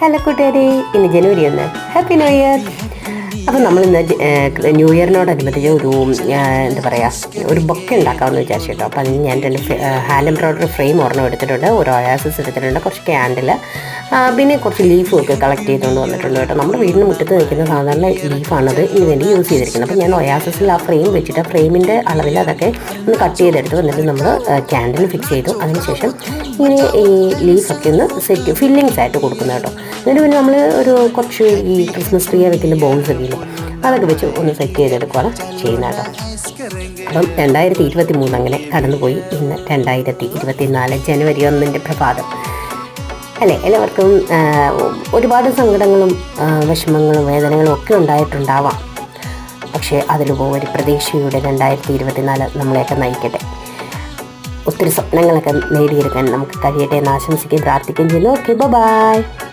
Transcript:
Hello കൂട്ടുകാരെ, ഇന്ന് ജനുവരി 1. Happy new year. അപ്പം നമ്മളിന്ന് ന്യൂ ഇയറിനോടനുബന്ധിച്ച് എന്താ പറയുക, ഒരു ബൊക്കെ ഉണ്ടാക്കാമെന്ന് വിചാരിച്ചു കേട്ടോ. അപ്പം അതിന് ഞാൻ 2 ഹാൻഡ് എംബ്രോയ്ഡറി ഫ്രെയിം ഒരെണ്ണം എടുത്തിട്ടുണ്ട്, ഒരു ഒയാസിസ് എടുത്തിട്ടുണ്ട്, കുറച്ച് ക്യാൻഡിൽ, പിന്നെ കുറച്ച് ലീഫും ഒക്കെ കളക്ട് ചെയ്തുകൊണ്ട് വന്നിട്ടുണ്ട് കേട്ടോ. നമ്മുടെ വീടിന് മുറ്റത്ത് നിൽക്കുന്ന സാധാരണ ലീഫാണത് ഇതിന് വേണ്ടി യൂസ് ചെയ്തിരിക്കുന്നത്. അപ്പം ഞാൻ ഒയാസിസിൽ ആ ഫ്രെയിം വെച്ചിട്ട് ഫ്രെയിമിൻ്റെ അളവിൽ അതൊക്കെ ഒന്ന് കട്ട് ചെയ്തെടുത്തു. എന്നിട്ട് നമ്മൾ ക്യാൻഡിൽ ഫിക്സ് ചെയ്തു. അതിനുശേഷം ഇങ്ങനെ ഈ ലീഫൊക്കെ ഒന്ന് സെറ്റ് ഫില്ലിങ്സ് ആയിട്ട് കൊടുക്കുന്നത് കേട്ടോ. എന്നിട്ട് പിന്നെ നമ്മൾ കുറച്ച് ഈ ക്രിസ്മസ് ട്രീ വെക്കുന്ന ബോൾസ് ഒക്കെ ഇല്ല, അതൊക്കെ വെച്ച് ഒന്ന് സെറ്റ് ചെയ്തെടുക്കുകയാണ് ചെയ്യുന്നത് കേട്ടോ. അപ്പം 2023 അങ്ങനെ കടന്നുപോയി. ഇന്ന് 2024 ജനുവരി 1 പ്രഭാതം അല്ലേ. എല്ലാവർക്കും ഒരുപാട് സങ്കടങ്ങളും വിഷമങ്ങളും വേദനകളും ഒക്കെ ഉണ്ടായിട്ടുണ്ടാവാം. പക്ഷേ അതിലുപരി പ്രതീക്ഷയുടെ 2024 നമ്മളെയൊക്കെ നയിക്കട്ടെ. ഒത്തിരി സ്വപ്നങ്ങളൊക്കെ നേടിയെടുക്കാൻ നമുക്ക് കഴിയട്ടെ എന്ന് ആശംസിക്കുകയും പ്രാർത്ഥിക്കുകയും ചെയ്യുന്നു. Okay, by.